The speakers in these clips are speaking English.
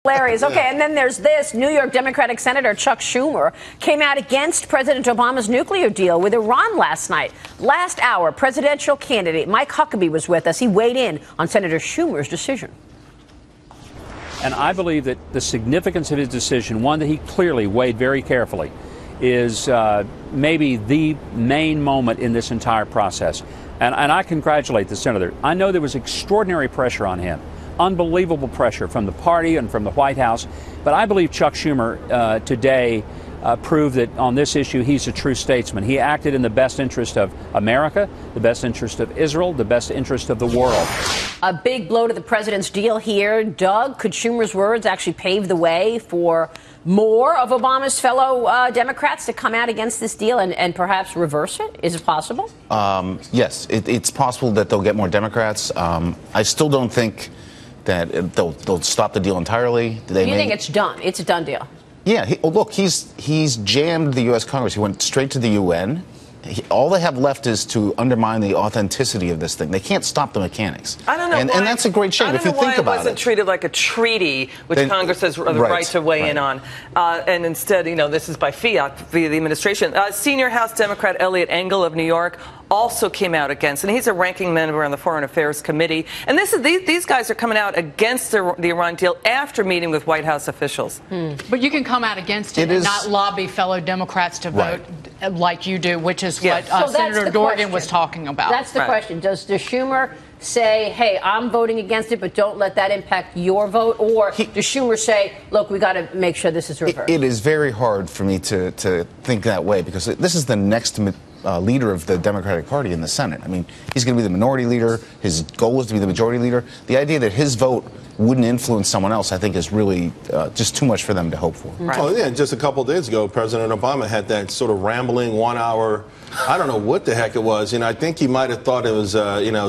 Hilarious. Okay, and then there's this. New York Democratic Senator Chuck Schumer came out against President Obama's nuclear deal with Iran last night. Last hour, presidential candidate Mike Huckabee was with us. He weighed in on Senator Schumer's decision. And I believe that the significance of his decision, one that he clearly weighed very carefully, is maybe the main moment in this entire process. And I congratulate the senator. I know there was extraordinary pressure on him. Unbelievable pressure from the party and from the White House. But I believe Chuck Schumer today proved that on this issue he's a true statesman. He acted in the best interest of America, the best interest of Israel, the best interest of the world. A big blow to the president's deal here. Doug, could Schumer's words actually pave the way for more of Obama's fellow Democrats to come out against this deal and perhaps reverse it? Is it possible? Yes, it's possible that they'll get more Democrats. I still don't think that they'll stop the deal entirely. You think it's done? It's a done deal. Yeah. Look, he's jammed the U.S. Congress. He went straight to the U.N. All they have left is to undermine the authenticity of this thing. They can't stop the mechanics. I don't know and that's a great shame if you think about it. I don't know why it wasn't treated like a treaty, which Congress has the right to weigh in on. And instead, this is by fiat via the administration. Senior House Democrat Eliot Engel of New York also came out against, and he's a ranking member on the Foreign Affairs Committee. And these guys are coming out against the Iran deal after meeting with White House officials. But you can come out against it and not lobby fellow Democrats to vote like you do, which is what Senator Dagen was talking about. That's the question. Does Schumer say, hey, I'm voting against it, but don't let that impact your vote? Or does Schumer say, look, we got to make sure this is reversed? It is very hard for me to think that way, because this is the next leader of the Democratic Party in the Senate. I mean, he's going to be the minority leader. His goal is to be the majority leader. The idea that his vote wouldn't influence someone else, I think, is really just too much for them to hope for. Oh, yeah, just a couple of days ago, President Obama had that sort of rambling 1 hour, I don't know what the heck it was. I think he might have thought it was,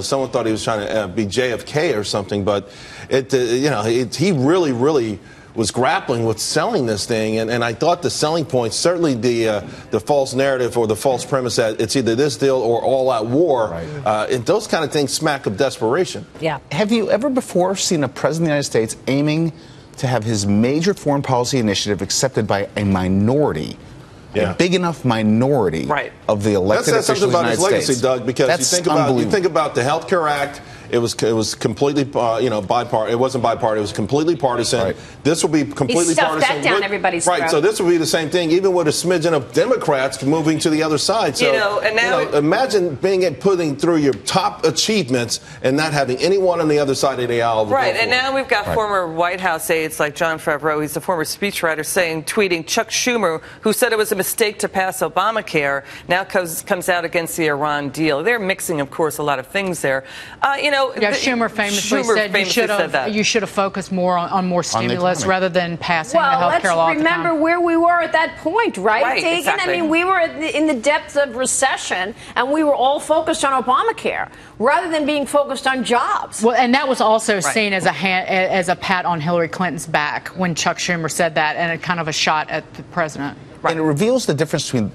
someone thought he was trying to be JFK or something, but he really was grappling with selling this thing, and I thought the selling point, certainly the false narrative or the false premise that it's either this deal or all-out war, and those kind of things smack of desperation. Yeah. Have you ever before seen a president of the United States aiming to have his major foreign policy initiative accepted by a minority? A big enough minority of the elected officials of the United States. That says something about his legacy, Doug, because you think about the Health Care Act. It was completely, bipartisan. It wasn't bipartisan. It was completely partisan. This will be completely partisan. He stuffed that down everybody's throat. So this will be the same thing, even with a smidgen of Democrats moving to the other side. So, imagine putting through your top achievements and not having anyone on the other side of the aisle. And now we've got former White House aides like John Favreau. He's a former speechwriter, tweeting Chuck Schumer, who said it was a mistake to pass Obamacare, now comes out against the Iran deal. They're mixing, of course, a lot of things there. Schumer famously said you should have focused more on more stimulus rather than passing the health care law. Well, let's remember where we were at that point, right, Dagen? Exactly. I mean, we were in the depths of recession, and we were all focused on Obamacare rather than being focused on jobs. Well, and that was also seen as a pat on Hillary Clinton's back when Chuck Schumer said that, and a kind of a shot at the president. And it reveals the difference between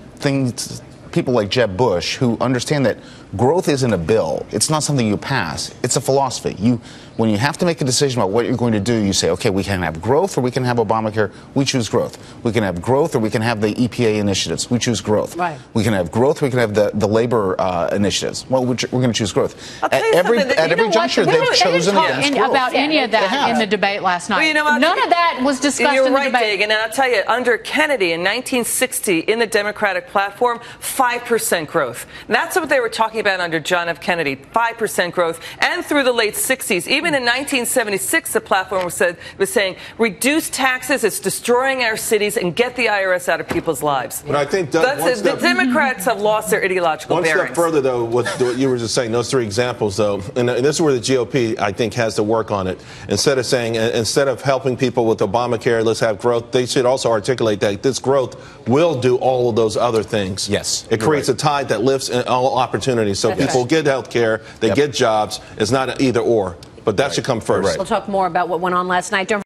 people like Jeb Bush, who understand that growth isn't a bill. It's not something you pass. It's a philosophy. When you have to make a decision about what you're going to do, you say, okay, we can have growth or we can have Obamacare. We choose growth. We can have growth or we can have the EPA initiatives. We choose growth. We can have growth. We can have the labor initiatives. Well, we're going to choose growth. At every juncture, they've chosen about any of that in the debate last night. None of that was discussed in the debate. Dagen, and I'll tell you, under Kennedy in 1960, in the Democratic platform, 5% growth. That's what they were talking about under John F. Kennedy, 5% growth. And through the late 60s, even in 1976, the platform was saying, reduce taxes, it's destroying our cities, and get the IRS out of people's lives. But I think the Democrats have lost their ideological bearings. One step further, though, what you were just saying, those three examples, though, and this is where the GOP, I think, has to work on it. Instead of helping people with Obamacare, let's have growth, they should also articulate that this growth will do all of those other things. Yes. It creates a tide that lifts all opportunities. So people get health care, they get jobs. It's not an either or. But that should come first. We'll talk more about what went on last night. Don't